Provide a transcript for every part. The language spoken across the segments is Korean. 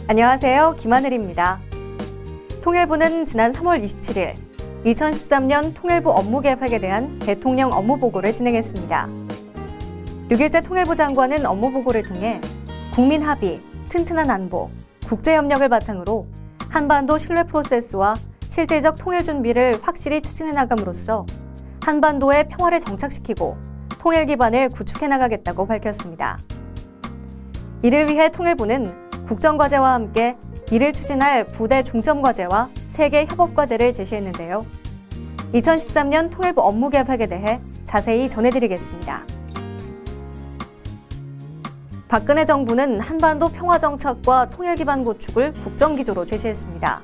안녕하세요. 김하늘입니다. 통일부는 지난 3월 27일 2013년 통일부 업무계획에 대한 대통령 업무보고를 진행했습니다. 6일째 통일부 장관은 업무보고를 통해 국민 합의, 튼튼한 안보, 국제협력을 바탕으로 한반도 신뢰 프로세스와 실질적 통일 준비를 확실히 추진해 나감으로써 한반도의 평화를 정착시키고 통일 기반을 구축해 나가겠다고 밝혔습니다. 이를 위해 통일부는 국정과제와 함께 이를 추진할 9대 중점과제와 3개 협업과제를 제시했는데요. 2013년 통일부 업무계획에 대해 자세히 전해드리겠습니다. 박근혜 정부는 한반도 평화정착과 통일기반 구축을 국정기조로 제시했습니다.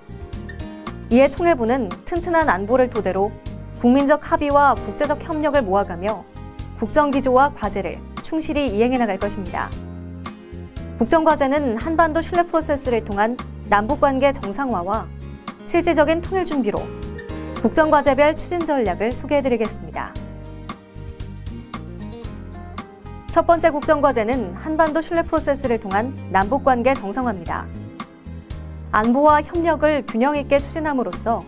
이에 통일부는 튼튼한 안보를 토대로 국민적 합의와 국제적 협력을 모아가며 국정기조와 과제를 충실히 이행해 나갈 것입니다. 국정과제는 한반도 신뢰 프로세스를 통한 남북관계 정상화와 실질적인 통일 준비로 국정과제별 추진 전략을 소개해드리겠습니다. 첫 번째 국정과제는 한반도 신뢰 프로세스를 통한 남북관계 정상화입니다. 안보와 협력을 균형 있게 추진함으로써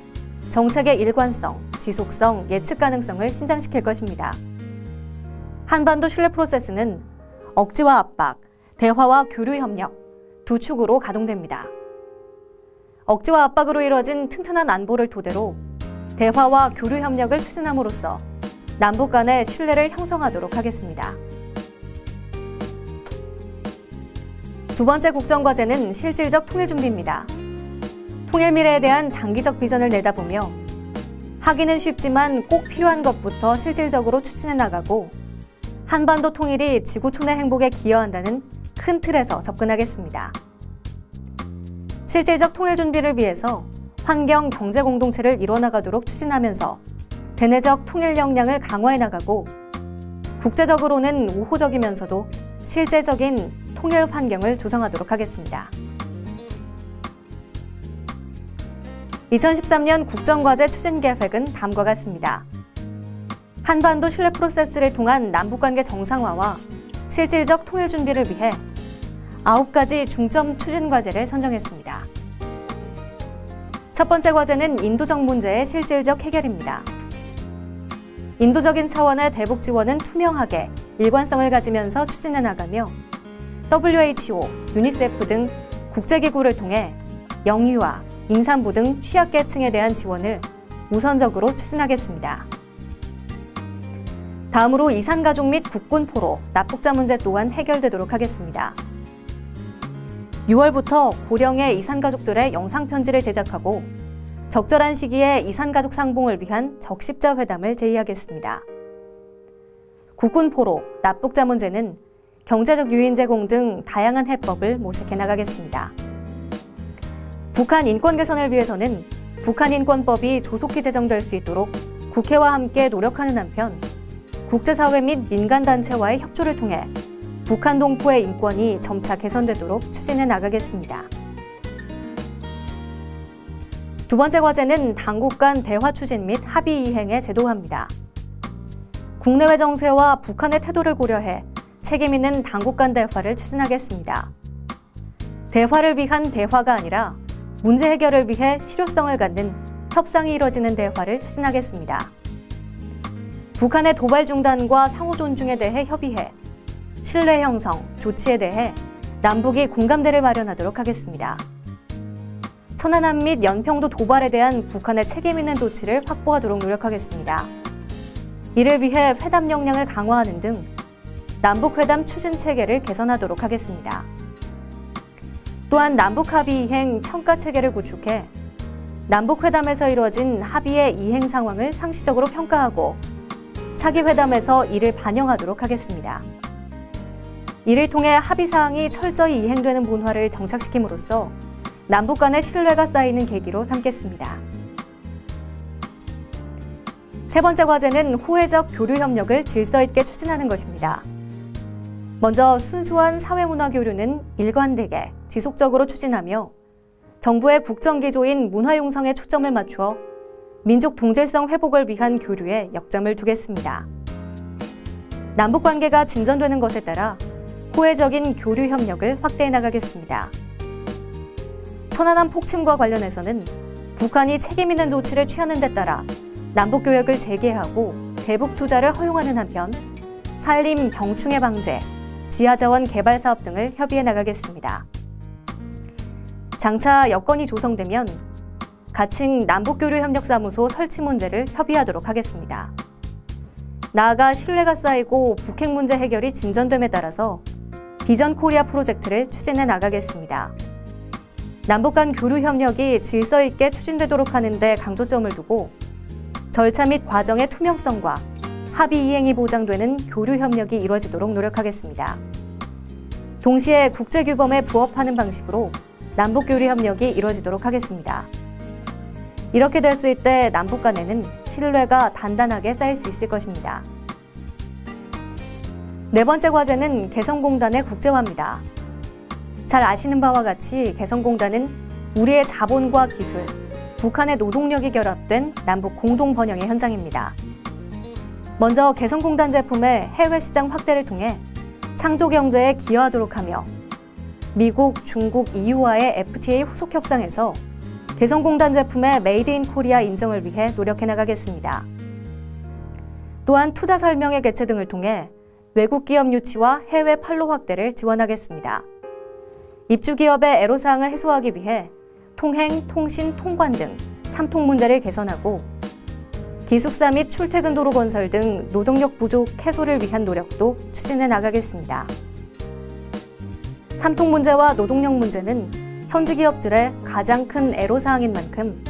정책의 일관성, 지속성, 예측 가능성을 신장시킬 것입니다. 한반도 신뢰 프로세스는 억지와 압박, 대화와 교류 협력 두 축으로 가동됩니다. 억지와 압박으로 이뤄진 튼튼한 안보를 토대로 대화와 교류 협력을 추진함으로써 남북 간의 신뢰를 형성하도록 하겠습니다. 두 번째 국정과제는 실질적 통일 준비입니다. 통일 미래에 대한 장기적 비전을 내다보며 하기는 쉽지만 꼭 필요한 것부터 실질적으로 추진해 나가고 한반도 통일이 지구촌의 행복에 기여한다는 큰 틀에서 접근하겠습니다. 실질적 통일 준비를 위해서 환경, 경제 공동체를 이뤄나가도록 추진하면서 대내적 통일 역량을 강화해 나가고 국제적으로는 우호적이면서도 실제적인 통일 환경을 조성하도록 하겠습니다. 2013년 국정과제 추진 계획은 다음과 같습니다. 한반도 신뢰 프로세스를 통한 남북관계 정상화와 실질적 통일 준비를 위해 9가지 중점 추진 과제를 선정했습니다. 첫 번째 과제는 인도적 문제의 실질적 해결입니다. 인도적인 차원의 대북 지원은 투명하게 일관성을 가지면서 추진해 나가며 WHO, 유니세프 등 국제기구를 통해 영유아, 임산부 등 취약계층에 대한 지원을 우선적으로 추진하겠습니다. 다음으로 이산가족 및 국군포로, 납북자 문제 또한 해결되도록 하겠습니다. 6월부터 고령의 이산가족들의 영상편지를 제작하고 적절한 시기에 이산가족 상봉을 위한 적십자 회담을 제의하겠습니다. 국군포로, 납북자 문제는 경제적 유인 제공 등 다양한 해법을 모색해 나가겠습니다. 북한 인권 개선을 위해서는 북한인권법이 조속히 제정될 수 있도록 국회와 함께 노력하는 한편 국제사회 및 민간단체와의 협조를 통해 북한 동포의 인권이 점차 개선되도록 추진해 나가겠습니다. 두 번째 과제는 당국 간 대화 추진 및 합의 이행의 제도화입니다. 국내외 정세와 북한의 태도를 고려해 책임 있는 당국 간 대화를 추진하겠습니다. 대화를 위한 대화가 아니라 문제 해결을 위해 실효성을 갖는 협상이 이뤄지는 대화를 추진하겠습니다. 북한의 도발 중단과 상호 존중에 대해 협의해 신뢰 형성, 조치에 대해 남북이 공감대를 마련하도록 하겠습니다. 천안함 및 연평도 도발에 대한 북한의 책임 있는 조치를 확보하도록 노력하겠습니다. 이를 위해 회담 역량을 강화하는 등 남북회담 추진 체계를 개선하도록 하겠습니다. 또한 남북합의 이행 평가 체계를 구축해 남북회담에서 이루어진 합의의 이행 상황을 상시적으로 평가하고 차기 회담에서 이를 반영하도록 하겠습니다. 이를 통해 합의사항이 철저히 이행되는 문화를 정착시킴으로써 남북 간의 신뢰가 쌓이는 계기로 삼겠습니다. 세 번째 과제는 호혜적 교류 협력을 질서 있게 추진하는 것입니다. 먼저 순수한 사회문화 교류는 일관되게 지속적으로 추진하며 정부의 국정기조인 문화융성에 초점을 맞추어 민족 동질성 회복을 위한 교류에 역점을 두겠습니다. 남북관계가 진전되는 것에 따라 호혜적인 교류 협력을 확대해 나가겠습니다. 천안함 폭침과 관련해서는 북한이 책임 있는 조치를 취하는 데 따라 남북교역을 재개하고 대북 투자를 허용하는 한편 산림 병충해 방제, 지하자원 개발 사업 등을 협의해 나가겠습니다. 장차 여건이 조성되면 가칭 남북교류협력사무소 설치 문제를 협의하도록 하겠습니다. 나아가 신뢰가 쌓이고 북핵 문제 해결이 진전됨에 따라서 비전 코리아 프로젝트를 추진해 나가겠습니다. 남북 간 교류 협력이 질서 있게 추진되도록 하는 데 강조점을 두고 절차 및 과정의 투명성과 합의 이행이 보장되는 교류 협력이 이루어지도록 노력하겠습니다. 동시에 국제규범에 부합하는 방식으로 남북 교류 협력이 이루어지도록 하겠습니다. 이렇게 됐을 때 남북 간에는 신뢰가 단단하게 쌓일 수 있을 것입니다. 네 번째 과제는 개성공단의 국제화입니다. 잘 아시는 바와 같이 개성공단은 우리의 자본과 기술, 북한의 노동력이 결합된 남북 공동 번영의 현장입니다. 먼저 개성공단 제품의 해외 시장 확대를 통해 창조 경제에 기여하도록 하며 미국, 중국, EU와의 FTA 후속 협상에서 개성공단 제품의 메이드 인 코리아 인정을 위해 노력해 나가겠습니다. 또한 투자 설명회 개최 등을 통해 외국 기업 유치와 해외 판로 확대를 지원하겠습니다. 입주 기업의 애로사항을 해소하기 위해 통행, 통신, 통관 등 3통 문제를 개선하고 기숙사 및 출퇴근 도로 건설 등 노동력 부족 해소를 위한 노력도 추진해 나가겠습니다. 3통 문제와 노동력 문제는 현지 기업들의 가장 큰 애로사항인 만큼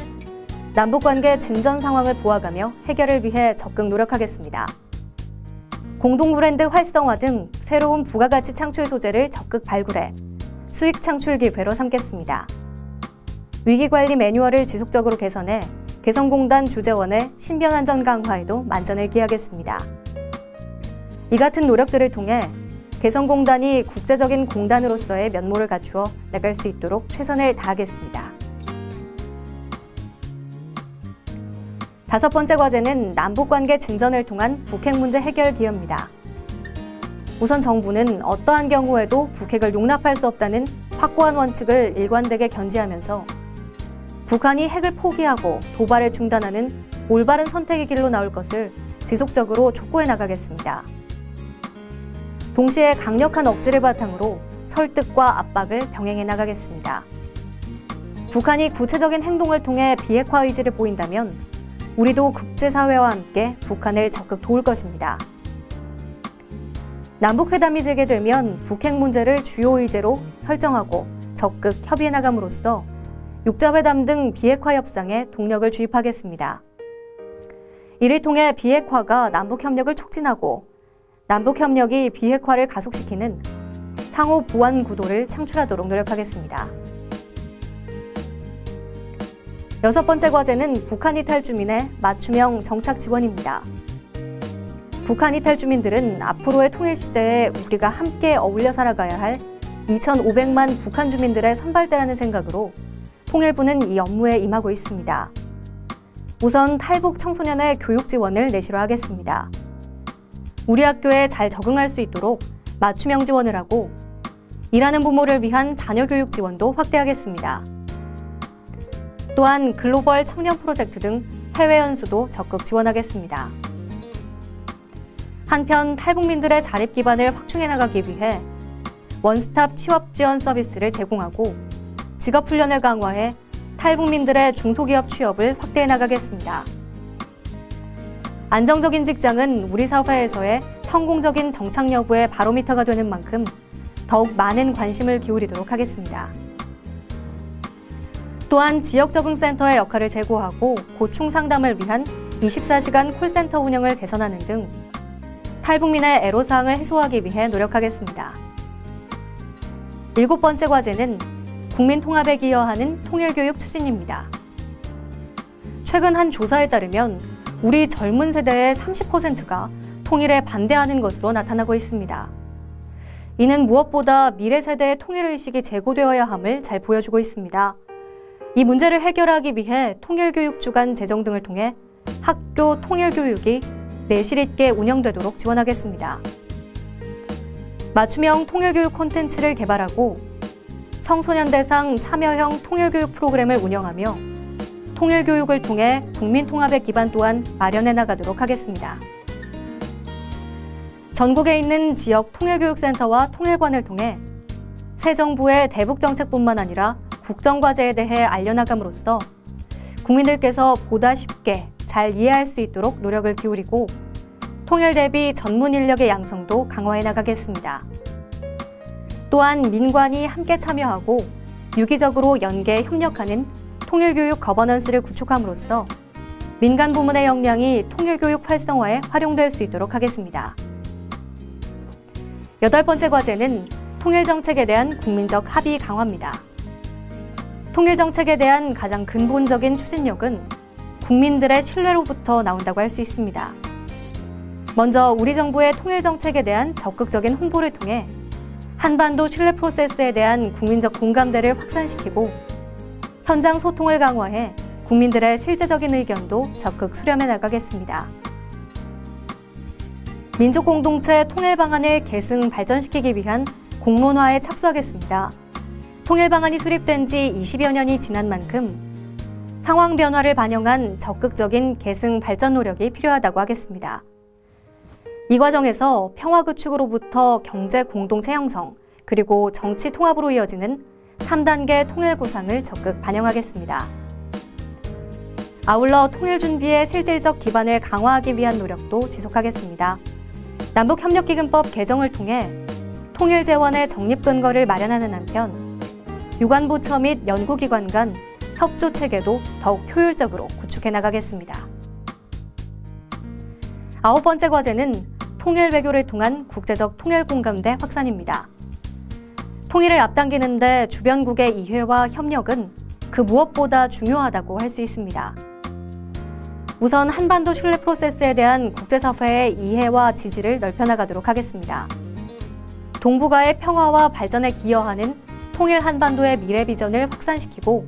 남북관계 진전 상황을 보아가며 해결을 위해 적극 노력하겠습니다. 공동 브랜드 활성화 등 새로운 부가가치 창출 소재를 적극 발굴해 수익 창출 기회로 삼겠습니다. 위기관리 매뉴얼을 지속적으로 개선해 개성공단 주재원의 신변안전 강화에도 만전을 기하겠습니다. 이 같은 노력들을 통해 개성공단이 국제적인 공단으로서의 면모를 갖추어 나갈 수 있도록 최선을 다하겠습니다. 다섯 번째 과제는 남북관계 진전을 통한 북핵 문제 해결 기여입니다. 우선 정부는 어떠한 경우에도 북핵을 용납할 수 없다는 확고한 원칙을 일관되게 견지하면서 북한이 핵을 포기하고 도발을 중단하는 올바른 선택의 길로 나올 것을 지속적으로 촉구해 나가겠습니다. 동시에 강력한 억지를 바탕으로 설득과 압박을 병행해 나가겠습니다. 북한이 구체적인 행동을 통해 비핵화 의지를 보인다면 우리도 국제사회와 함께 북한을 적극 도울 것입니다. 남북회담이 재개되면 북핵 문제를 주요 의제로 설정하고 적극 협의해 나감으로써 육자회담 등 비핵화 협상에 동력을 주입하겠습니다. 이를 통해 비핵화가 남북협력을 촉진하고 남북협력이 비핵화를 가속시키는 상호 보완 구도를 창출하도록 노력하겠습니다. 여섯 번째 과제는 북한 이탈 주민의 맞춤형 정착 지원입니다. 북한 이탈 주민들은 앞으로의 통일 시대에 우리가 함께 어울려 살아가야 할 2,500만 북한 주민들의 선발대라는 생각으로 통일부는 이 업무에 임하고 있습니다. 우선 탈북 청소년의 교육 지원을 내실화 하겠습니다. 우리 학교에 잘 적응할 수 있도록 맞춤형 지원을 하고 일하는 부모를 위한 자녀 교육 지원도 확대하겠습니다. 또한 글로벌 청년 프로젝트 등 해외 연수도 적극 지원하겠습니다. 한편 탈북민들의 자립 기반을 확충해 나가기 위해 원스톱 취업 지원 서비스를 제공하고 직업 훈련을 강화해 탈북민들의 중소기업 취업을 확대해 나가겠습니다. 안정적인 직장은 우리 사회에서의 성공적인 정착 여부의 바로미터가 되는 만큼 더욱 많은 관심을 기울이도록 하겠습니다. 또한 지역적응센터의 역할을 제고하고 고충 상담을 위한 24시간 콜센터 운영을 개선하는 등 탈북민의 애로사항을 해소하기 위해 노력하겠습니다. 일곱 번째 과제는 국민 통합에 기여하는 통일교육 추진입니다. 최근 한 조사에 따르면 우리 젊은 세대의 30%가 통일에 반대하는 것으로 나타나고 있습니다. 이는 무엇보다 미래 세대의 통일의식이 제고되어야 함을 잘 보여주고 있습니다. 이 문제를 해결하기 위해 통일교육 주간 제정 등을 통해 학교 통일교육이 내실 있게 운영되도록 지원하겠습니다. 맞춤형 통일교육 콘텐츠를 개발하고 청소년 대상 참여형 통일교육 프로그램을 운영하며 통일교육을 통해 국민통합의 기반 또한 마련해 나가도록 하겠습니다. 전국에 있는 지역 통일교육센터와 통일관을 통해 새 정부의 대북정책뿐만 아니라 국정과제에 대해 알려나감으로써 국민들께서 보다 쉽게 잘 이해할 수 있도록 노력을 기울이고 통일 대비 전문 인력의 양성도 강화해 나가겠습니다. 또한 민관이 함께 참여하고 유기적으로 연계 협력하는 통일교육 거버넌스를 구축함으로써 민간 부문의 역량이 통일교육 활성화에 활용될 수 있도록 하겠습니다. 8번째 과제는 통일정책에 대한 국민적 합의 강화입니다. 통일정책에 대한 가장 근본적인 추진력은 국민들의 신뢰로부터 나온다고 할 수 있습니다. 먼저 우리 정부의 통일정책에 대한 적극적인 홍보를 통해 한반도 신뢰 프로세스에 대한 국민적 공감대를 확산시키고 현장 소통을 강화해 국민들의 실제적인 의견도 적극 수렴해 나가겠습니다. 민족공동체 통일 방안을 계승 발전시키기 위한 공론화에 착수하겠습니다. 통일 방안이 수립된 지 20여 년이 지난 만큼 상황 변화를 반영한 적극적인 계승 발전 노력이 필요하다고 하겠습니다. 이 과정에서 평화 구축으로부터 경제 공동체 형성, 그리고 정치 통합으로 이어지는 3단계 통일 구상을 적극 반영하겠습니다. 아울러 통일 준비의 실질적 기반을 강화하기 위한 노력도 지속하겠습니다. 남북협력기금법 개정을 통해 통일 재원의 적립 근거를 마련하는 한편 유관부처 및 연구기관 간 협조 체계도 더욱 효율적으로 구축해 나가겠습니다. 9번째 과제는 통일 외교를 통한 국제적 통일 공감대 확산입니다. 통일을 앞당기는 데 주변국의 이해와 협력은 그 무엇보다 중요하다고 할 수 있습니다. 우선 한반도 신뢰 프로세스에 대한 국제사회의 이해와 지지를 넓혀나가도록 하겠습니다. 동북아의 평화와 발전에 기여하는 통일 한반도의 미래 비전을 확산시키고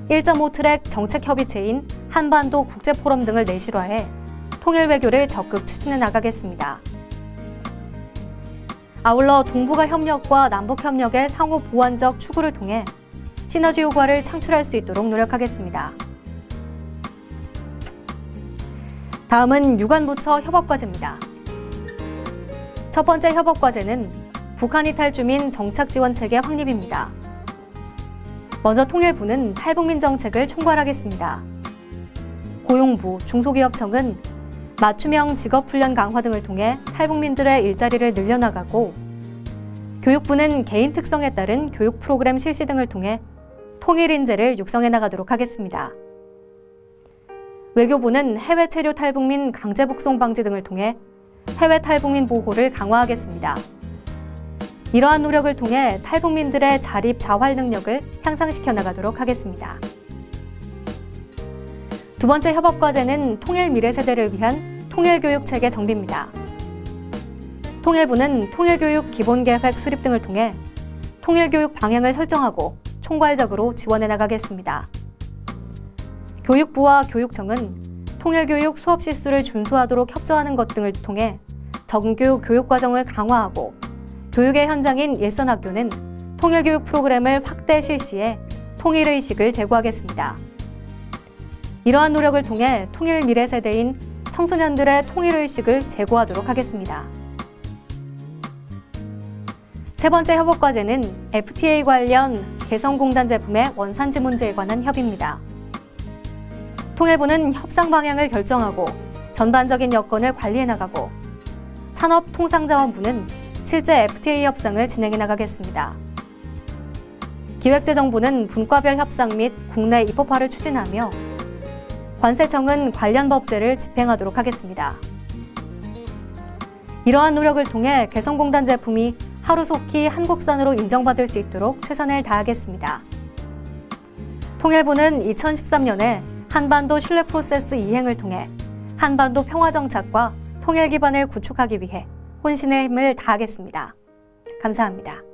1.5 트랙 정책협의체인 한반도 국제포럼 등을 내실화해 통일 외교를 적극 추진해 나가겠습니다. 아울러 동북아 협력과 남북 협력의 상호 보완적 추구를 통해 시너지 효과를 창출할 수 있도록 노력하겠습니다. 다음은 유관부처 협업과제입니다. 첫 번째 협업과제는 북한 이탈 주민 정착지원체계 확립입니다. 먼저 통일부는 탈북민 정책을 총괄하겠습니다. 고용부, 중소기업청은 맞춤형 직업훈련 강화 등을 통해 탈북민들의 일자리를 늘려나가고 교육부는 개인 특성에 따른 교육 프로그램 실시 등을 통해 통일 인재를 육성해 나가도록 하겠습니다. 외교부는 해외 체류 탈북민 강제 북송 방지 등을 통해 해외 탈북민 보호를 강화하겠습니다. 이러한 노력을 통해 탈북민들의 자립 자활 능력을 향상시켜 나가도록 하겠습니다. 두 번째 협업과제는 통일 미래 세대를 위한 통일교육 체계 정비입니다. 통일부는 통일교육 기본계획 수립 등을 통해 통일교육 방향을 설정하고 총괄적으로 지원해 나가겠습니다. 교육부와 교육청은 통일교육 수업 실수를 준수하도록 협조하는 것 등을 통해 정규 교육과정을 강화하고 교육의 현장인 일선학교는 통일교육 프로그램을 확대 실시해 통일의식을 제고하겠습니다. 이러한 노력을 통해 통일 미래 세대인 청소년들의 통일의식을 제고하도록 하겠습니다. 세 번째 협업과제는 FTA 관련 개성공단 제품의 원산지 문제에 관한 협의입니다. 통일부는 협상 방향을 결정하고 전반적인 여건을 관리해 나가고 산업통상자원부는 실제 FTA 협상을 진행해 나가겠습니다. 기획재정부는 분과별 협상 및 국내 입법화를 추진하며 관세청은 관련 법제를 집행하도록 하겠습니다. 이러한 노력을 통해 개성공단 제품이 하루속히 한국산으로 인정받을 수 있도록 최선을 다하겠습니다. 통일부는 2013년에 한반도 신뢰 프로세스 이행을 통해 한반도 평화 정착과 통일 기반을 구축하기 위해 혼신의 힘을 다하겠습니다. 감사합니다.